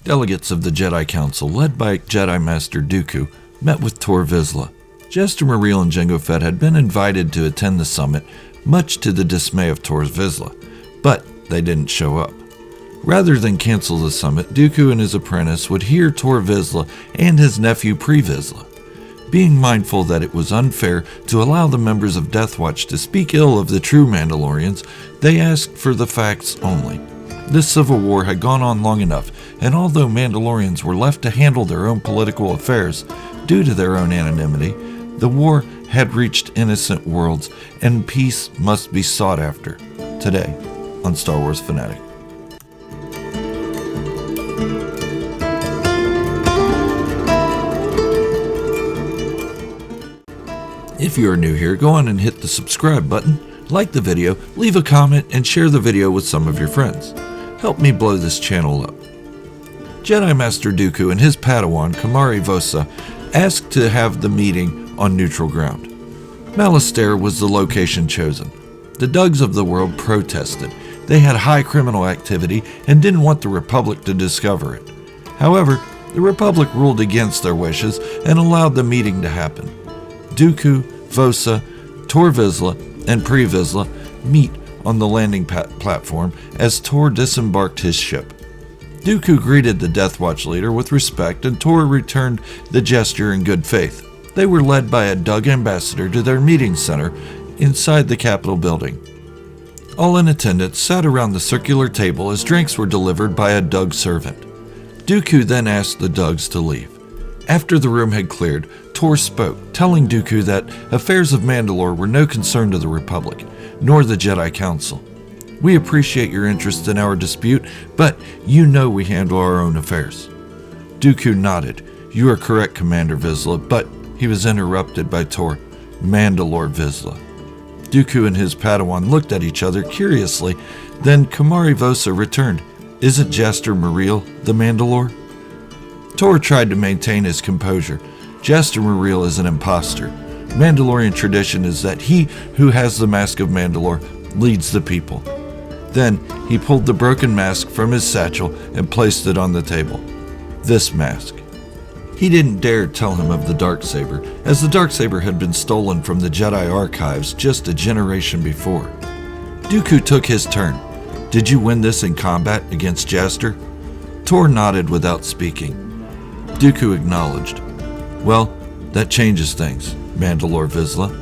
Delegates of the Jedi Council, led by Jedi Master Dooku, met with Tor Vizsla. Jaster Mereel and Jango Fett had been invited to attend the summit, much to the dismay of Tor Vizsla, but they didn't show up. Rather than cancel the summit, Dooku and his apprentice would hear Tor Vizsla and his nephew Vizsla. Being mindful that it was unfair to allow the members of Death Watch to speak ill of the true Mandalorians, they asked for the facts only. This civil war had gone on long enough, and although Mandalorians were left to handle their own political affairs due to their own anonymity, the war had reached innocent worlds, and peace must be sought after. Today, on Star Wars Fanatic. If you are new here, go on and hit the subscribe button, like the video, leave a comment, and share the video with some of your friends. Help me blow this channel up. Jedi Master Dooku and his Padawan, Tor Vizsla, asked to have the meeting on neutral ground. Malistaire was the location chosen. The Dugs of the world protested. They had high criminal activity and didn't want the Republic to discover it. However, the Republic ruled against their wishes and allowed the meeting to happen. Dooku, Vizsla, Tor Vizsla, and Vizsla meet on the landing platform as Tor disembarked his ship. Dooku greeted the Death Watch leader with respect, and Tor returned the gesture in good faith. They were led by a Dug ambassador to their meeting center inside the Capitol building. All in attendance sat around the circular table as drinks were delivered by a Dug servant. Dooku then asked the Dugs to leave. After the room had cleared, Tor spoke, telling Dooku that affairs of Mandalore were no concern to the Republic, nor the Jedi Council. We appreciate your interest in our dispute, but you know we handle our own affairs. Dooku nodded. You are correct, Commander Vizsla, but he was interrupted by Tor Vizsla. Dooku and his Padawan looked at each other curiously, then Tor Vizsla returned. Isn't Jaster Mereel the Mandalore? Tor tried to maintain his composure. Jaster Mereel is an imposter. Mandalorian tradition is that he who has the mask of Mandalore leads the people. Then he pulled the broken mask from his satchel and placed it on the table. This mask. He didn't dare tell him of the Darksaber, as the Darksaber had been stolen from the Jedi archives just a generation before. Dooku took his turn. Did you win this in combat against Jaster? Tor nodded without speaking. Dooku acknowledged. Well, that changes things, Tor Vizsla.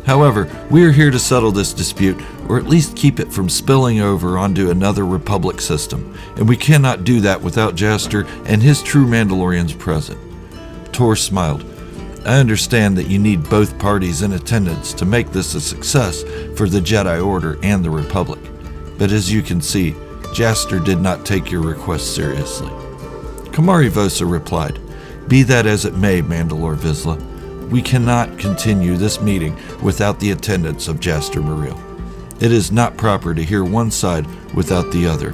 However, we are here to settle this dispute, or at least keep it from spilling over onto another Republic system, and we cannot do that without Jaster and his true Mandalorians present. Tor smiled. I understand that you need both parties in attendance to make this a success for the Jedi Order and the Republic, but as you can see, Jaster did not take your request seriously. Tor Vizsla replied, Be that as it may, Tor Vizsla, we cannot continue this meeting without the attendance of Jaster Mereel. It is not proper to hear one side without the other.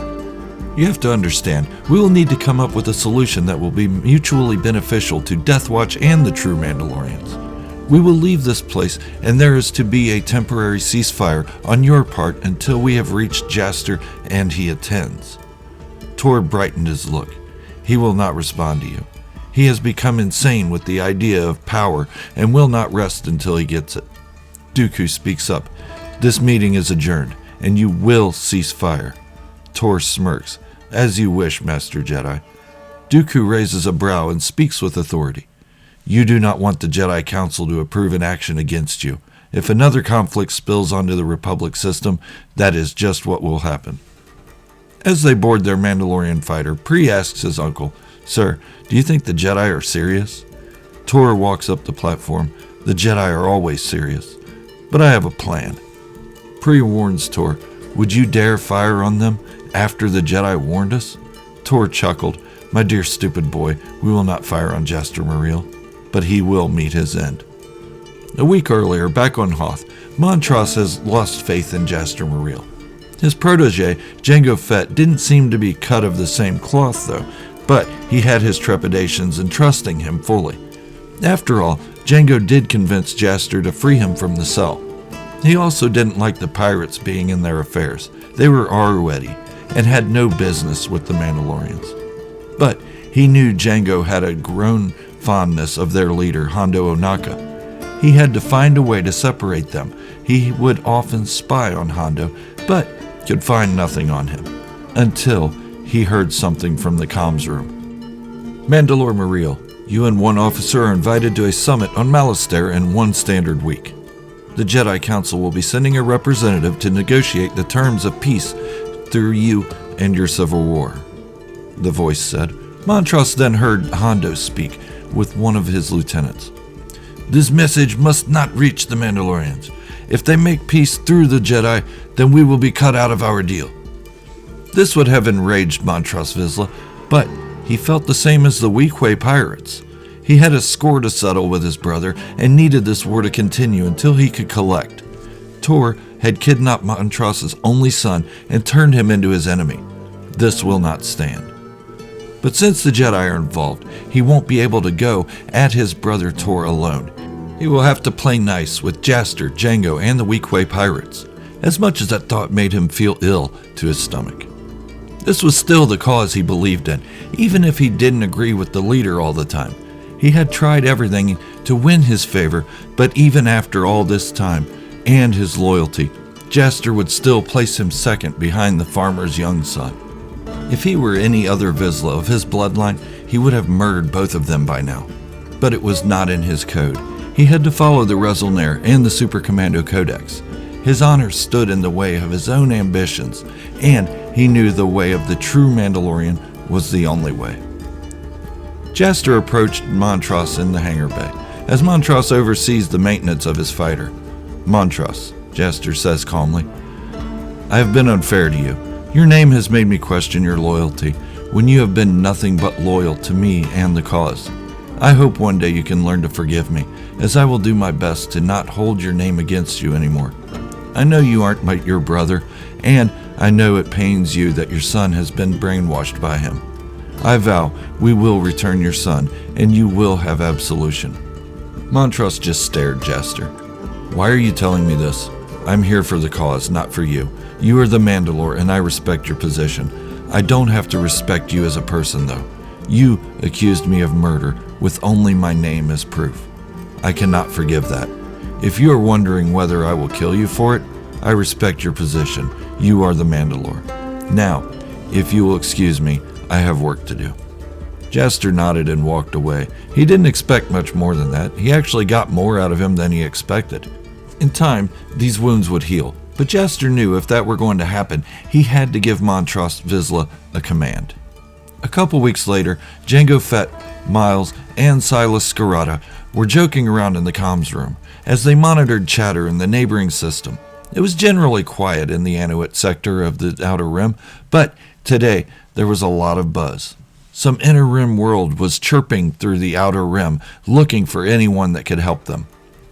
You have to understand, we will need to come up with a solution that will be mutually beneficial to Death Watch and the true Mandalorians. We will leave this place, and there is to be a temporary ceasefire on your part until we have reached Jaster and he attends. Tor brightened his look. He will not respond to you. He has become insane with the idea of power and will not rest until he gets it. Dooku speaks up. This meeting is adjourned, and you will cease fire. Tor smirks. As you wish, Master Jedi. Dooku raises a brow and speaks with authority. You do not want the Jedi Council to approve an action against you. If another conflict spills onto the Republic system, that is just what will happen. As they board their Mandalorian fighter, Pre asks his uncle, Sir, do you think the Jedi are serious? Tor walks up the platform. The Jedi are always serious. But I have a plan. Pre warns Tor, would you dare fire on them after the Jedi warned us? Tor chuckled. My dear stupid boy, we will not fire on Jaster Mereel, but he will meet his end. A week earlier, back on Hoth, Montross has lost faith in Jaster Mereel. His protege, Jango Fett, didn't seem to be cut of the same cloth, though, but he had his trepidations in trusting him fully. After all, Jango did convince Jaster to free him from the cell. He also didn't like the pirates being in their affairs. They were already and had no business with the Mandalorians. But he knew Jango had a grown fondness of their leader, Hondo Ohnaka. He had to find a way to separate them. He would often spy on Hondo, but could find nothing on him, until he heard something from the comms room. Mandalore Mereel, you and one officer are invited to a summit on Malistaire in 1 standard week. The Jedi Council will be sending a representative to negotiate the terms of peace through you and your civil war, the voice said. Montross then heard Hondo speak with one of his lieutenants. This message must not reach the Mandalorians. If they make peace through the Jedi, then we will be cut out of our deal. This would have enraged Montross Vizsla, but he felt the same as the Weequay pirates. He had a score to settle with his brother and needed this war to continue until he could collect. Tor had kidnapped Montross's only son and turned him into his enemy. This will not stand. But since the Jedi are involved, he won't be able to go at his brother Tor alone. He will have to play nice with Jaster, Jango, and the Weequay pirates, as much as that thought made him feel ill to his stomach. This was still the cause he believed in, even if he didn't agree with the leader all the time. He had tried everything to win his favor, but even after all this time and his loyalty, Jaster would still place him second behind the farmer's young son. If he were any other Vizsla of his bloodline, he would have murdered both of them by now. But it was not in his code. He had to follow the Rezulnair and the Super Commando Codex. His honor stood in the way of his own ambitions, and he knew the way of the true Mandalorian was the only way. Jaster approached Montross in the hangar bay, as Montross oversees the maintenance of his fighter. Montross, Jaster says calmly, I have been unfair to you. Your name has made me question your loyalty, when you have been nothing but loyal to me and the cause. I hope one day you can learn to forgive me, as I will do my best to not hold your name against you anymore. I know you aren't your brother, and I know it pains you that your son has been brainwashed by him. I vow we will return your son, and you will have absolution. Montross just stared Jaster. Why are you telling me this? I'm here for the cause, not for you. You are the Mandalore, and I respect your position. I don't have to respect you as a person, though. You accused me of murder with only my name as proof. I cannot forgive that. If you are wondering whether I will kill you for it, I respect your position. You are the Mandalore. Now, if you will excuse me, I have work to do. Jaster nodded and walked away. He didn't expect much more than that. He actually got more out of him than he expected. In time, these wounds would heal, but Jaster knew if that were going to happen, he had to give Montross Vizsla a command. A couple weeks later, Jango Fett, Miles, and Silas Scarata were joking around in the comms room as they monitored chatter in the neighboring system. It was generally quiet in the Anuit sector of the Outer Rim, but today there was a lot of buzz. Some Inner Rim world was chirping through the Outer Rim, looking for anyone that could help them.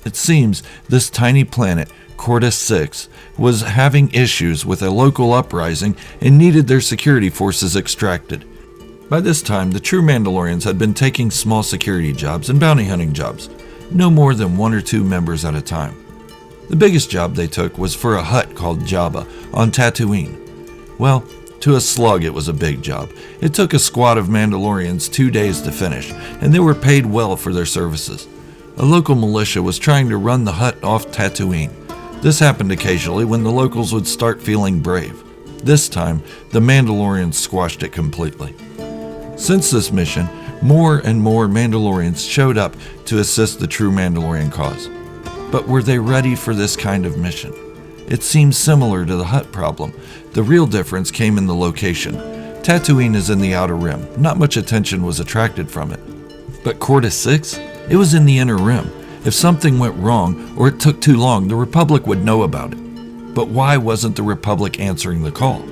It seems this tiny planet, Cortus 6, was having issues with a local uprising and needed their security forces extracted. By this time, the true Mandalorians had been taking small security jobs and bounty hunting jobs, no more than 1 or 2 members at a time. The biggest job they took was for a hut called Jabba on Tatooine. Well, to a slug it was a big job. It took a squad of Mandalorians 2 days to finish, and they were paid well for their services. A local militia was trying to run the hut off Tatooine. This happened occasionally when the locals would start feeling brave. This time, the Mandalorians squashed it completely. Since this mission, more and more Mandalorians showed up to assist the true Mandalorian cause. But were they ready for this kind of mission? It seems similar to the hut problem. The real difference came in the location. Tatooine is in the Outer Rim. Not much attention was attracted from it. But Cortus 6? It was in the Inner Rim. If something went wrong or it took too long, the Republic would know about it. But why wasn't the Republic answering the call?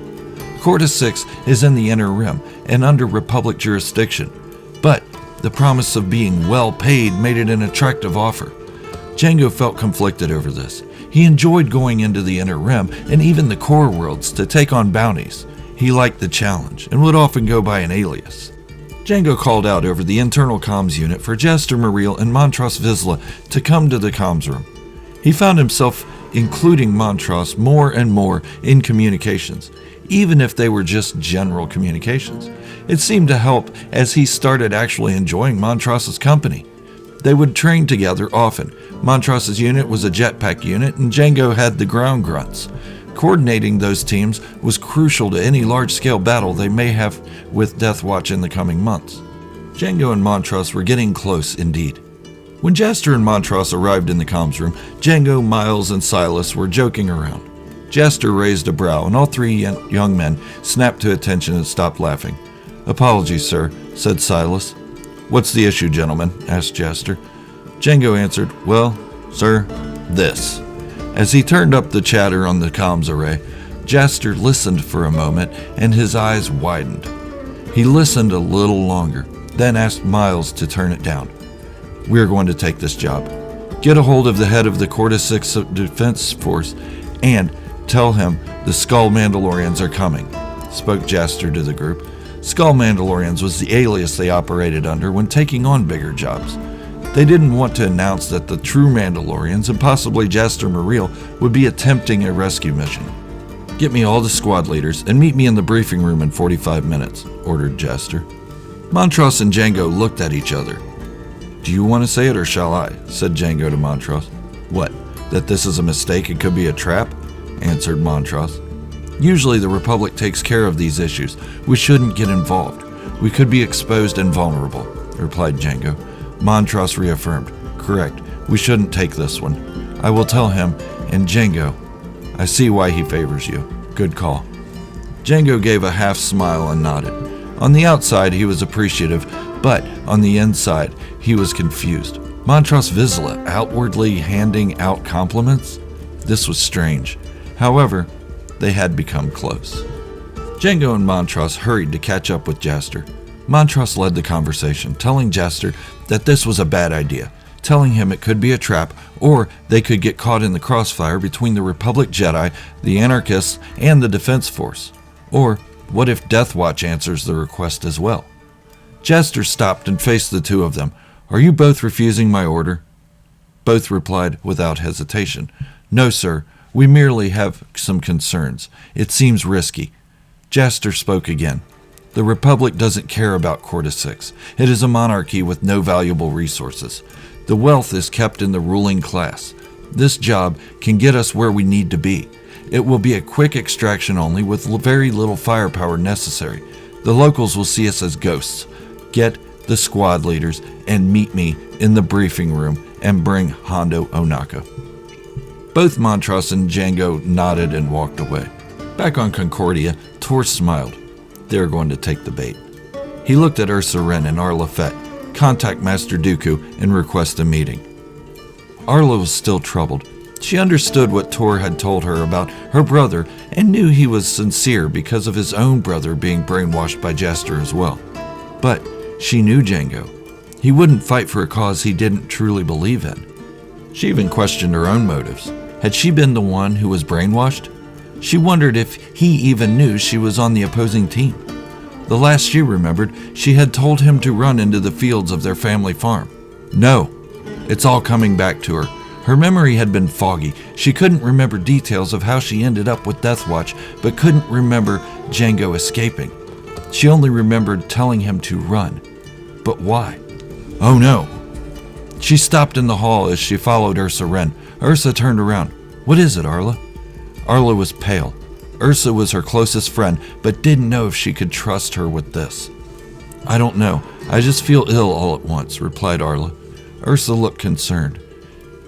Cortus 6 is in the Inner Rim and under Republic jurisdiction. But the promise of being well paid made it an attractive offer. Jango felt conflicted over this. He enjoyed going into the Inner Rim and even the core worlds to take on bounties. He liked the challenge and would often go by an alias. Jango called out over the internal comms unit for Jaster Mereel and Montross Vizsla to come to the comms room. He found himself including Montross more and more in communications. even if they were just general communications. It seemed to help as he started actually enjoying Montross's company. They would train together often. Montross's unit was a jetpack unit, and Jango had the ground grunts. Coordinating those teams was crucial to any large-scale battle they may have with Death Watch in the coming months. Jango and Montross were getting close indeed. When Jaster and Montross arrived in the comms room, Jango, Miles, and Silas were joking around. Jaster raised a brow, and all three young men snapped to attention and stopped laughing. "Apologies, sir," said Silas. "What's the issue, gentlemen?" asked Jaster. Jango answered, "Well, sir, this." As he turned up the chatter on the comms array, Jaster listened for a moment, and his eyes widened. He listened a little longer, then asked Miles to turn it down. "We're going to take this job. Get a hold of the head of the Quarter 6 Defense Force and tell him the Skull Mandalorians are coming," spoke Jaster to the group. Skull Mandalorians was the alias they operated under when taking on bigger jobs. They didn't want to announce that the True Mandalorians and possibly Jaster Mereel would be attempting a rescue mission. "Get me all the squad leaders and meet me in the briefing room in 45 minutes, ordered Jaster. Montross and Jango looked at each other. "Do you want to say it or shall I?" said Jango to Montross. "What, that this is a mistake and could be a trap?" answered Montross. "Usually the Republic takes care of these issues. We shouldn't get involved. We could be exposed and vulnerable," replied Jango. Montross reaffirmed, "Correct. We shouldn't take this one. I will tell him, and Jango, I see why he favors you. Good call." Jango gave a half smile and nodded. On the outside, he was appreciative, but on the inside, he was confused. Montross Vizsla outwardly handing out compliments? This was strange. However, they had become close. Jango and Montross hurried to catch up with Jaster. Montross led the conversation, telling Jaster that this was a bad idea, telling him it could be a trap, or they could get caught in the crossfire between the Republic Jedi, the Anarchists, and the Defense Force. Or, what if Death Watch answers the request as well? Jaster stopped and faced the two of them. "Are you both refusing my order?" Both replied without hesitation. "No, sir. We merely have some concerns. It seems risky." Jaster spoke again. "The Republic doesn't care about Quarter 6. It is a monarchy with no valuable resources. The wealth is kept in the ruling class. This job can get us where we need to be. It will be a quick extraction only with very little firepower necessary. The locals will see us as ghosts. Get the squad leaders and meet me in the briefing room and bring Hondo Ohnaka." Both Montross and Jango nodded and walked away. Back on Concordia, Tor smiled. They were going to take the bait. He looked at Ursa Wren and Arla Fett, contact Master Dooku, and request a meeting. Arla was still troubled. She understood what Tor had told her about her brother and knew he was sincere because of his own brother being brainwashed by Jaster as well. But she knew Jango. He wouldn't fight for a cause he didn't truly believe in. She even questioned her own motives. Had she been the one who was brainwashed? She wondered if he even knew she was on the opposing team. The last she remembered, she had told him to run into the fields of their family farm. No, it's all coming back to her. Her memory had been foggy. She couldn't remember details of how she ended up with Death Watch, but couldn't remember Jango escaping. She only remembered telling him to run. But why? Oh no! She stopped in the hall as she followed Ursa Wren. Ursa turned around. "What is it, Arla?" Arla was pale. Ursa was her closest friend, but didn't know if she could trust her with this. "I don't know. I just feel ill all at once," replied Arla. Ursa looked concerned.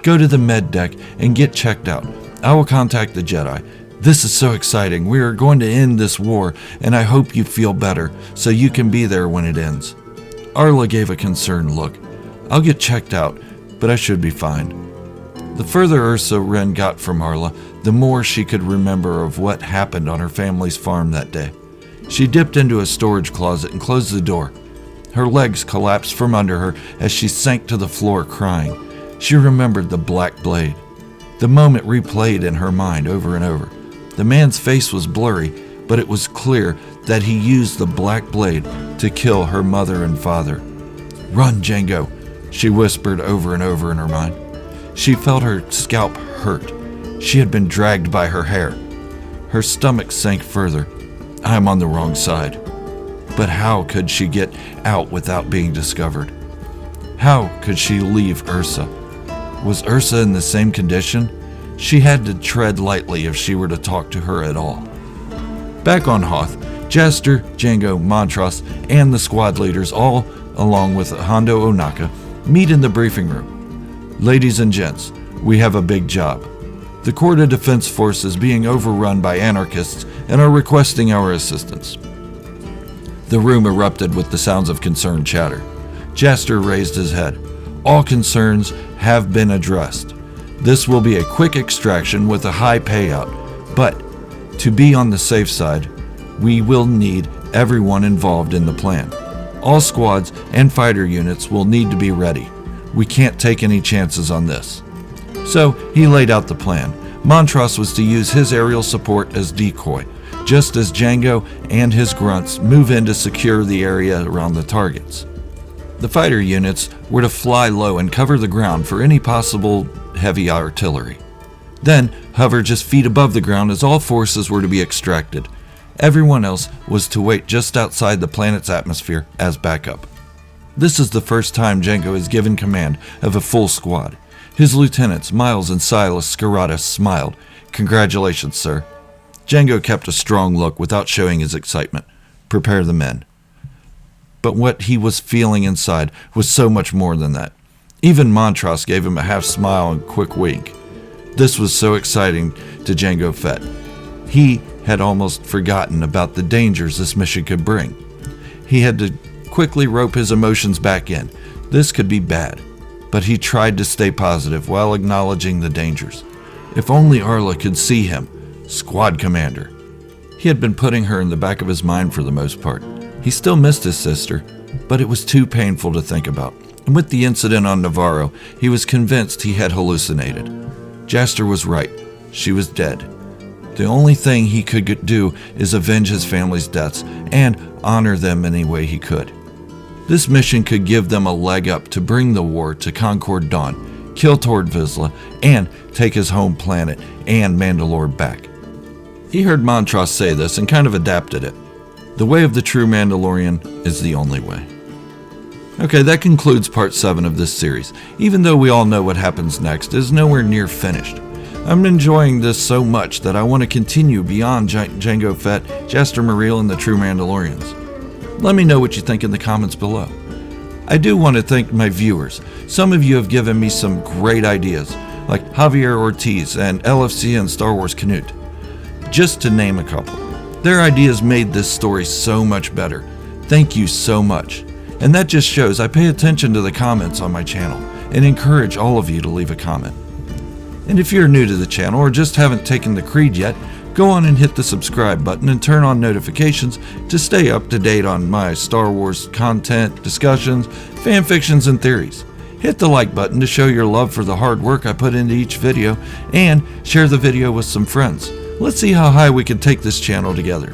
"Go to the med deck and get checked out. I will contact the Jedi. This is so exciting. We are going to end this war, and I hope you feel better so you can be there when it ends." Arla gave a concerned look. "I'll get checked out, but I should be fine." The further Ursa Wren got from Arla, the more she could remember of what happened on her family's farm that day. She dipped into a storage closet and closed the door. Her legs collapsed from under her as she sank to the floor crying. She remembered the black blade. The moment replayed in her mind over and over. The man's face was blurry, but it was clear that he used the black blade to kill her mother and father. "Run, Jango," she whispered over and over in her mind. She felt her scalp hurt. She had been dragged by her hair. Her stomach sank further. I'm on the wrong side. But how could she get out without being discovered? How could she leave Ursa? Was Ursa in the same condition? She had to tread lightly if she were to talk to her at all. Back on Hoth, Jaster, Jango, Montross, and the squad leaders, all along with Hondo Ohnaka, meet in the briefing room. Ladies and gents, we have a big job. The Corda Defense Force is being overrun by anarchists and are requesting our assistance. The room erupted with the sounds of concerned chatter. Jaster raised his head. All concerns have been addressed. This will be a quick extraction with a high payout, but to be on the safe side, we will need everyone involved in the plan. All squads and fighter units will need to be ready. We can't take any chances on this. So he laid out the plan. Montross was to use his aerial support as decoy, just as Jango and his grunts move in to secure the area around the targets. The fighter units were to fly low and cover the ground for any possible heavy artillery. Then hover just feet above the ground as all forces were to be extracted. Everyone else was to wait just outside the planet's atmosphere as backup. This is the first time Jango is given command of a full squad. His lieutenants, Miles and Silas Skaratas, smiled. "Congratulations, sir." Jango kept a strong look without showing his excitement. "Prepare the men." But what he was feeling inside was so much more than that. Even Montross gave him a half smile and quick wink. This was so exciting to Jango Fett. He had almost forgotten about the dangers this mission could bring. He had to quickly rope his emotions back in. This could be bad, but he tried to stay positive while acknowledging the dangers. If only Arla could see him, squad commander. He had been putting her in the back of his mind for the most part. He still missed his sister, but it was too painful to think about. And with the incident on Navarro, he was convinced he had hallucinated. Jaster was right. She was dead. The only thing he could do is avenge his family's deaths and honor them any way he could. This mission could give them a leg up to bring the war to Concord Dawn, kill Tor Vizsla, and take his home planet and Mandalore back. He heard Montross say this and kind of adapted it. The way of the true Mandalorian is the only way. Okay, that concludes part 7 of this series. Even though we all know what happens next, it is nowhere near finished. I'm enjoying this so much that I want to continue beyond Jango Fett, Jaster Mereel, and the True Mandalorians. Let me know what you think in the comments below. I do want to thank my viewers. Some of you have given me some great ideas, like Javier Ortiz and LFC and Star Wars Canute, just to name a couple. Their ideas made this story so much better. Thank you so much. And that just shows I pay attention to the comments on my channel and encourage all of you to leave a comment. And if you're new to the channel or just haven't taken the creed yet, go on and hit the subscribe button and turn on notifications to stay up to date on my Star Wars content, discussions, fan fictions, and theories. Hit the like button to show your love for the hard work I put into each video, and share the video with some friends. Let's see how high we can take this channel together.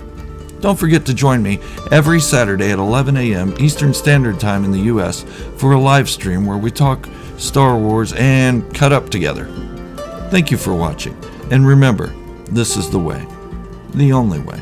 Don't forget to join me every Saturday at 11 a.m. Eastern Standard Time in the US for a live stream where we talk Star Wars and cut up together. Thank you for watching, and remember, this is the way, the only way.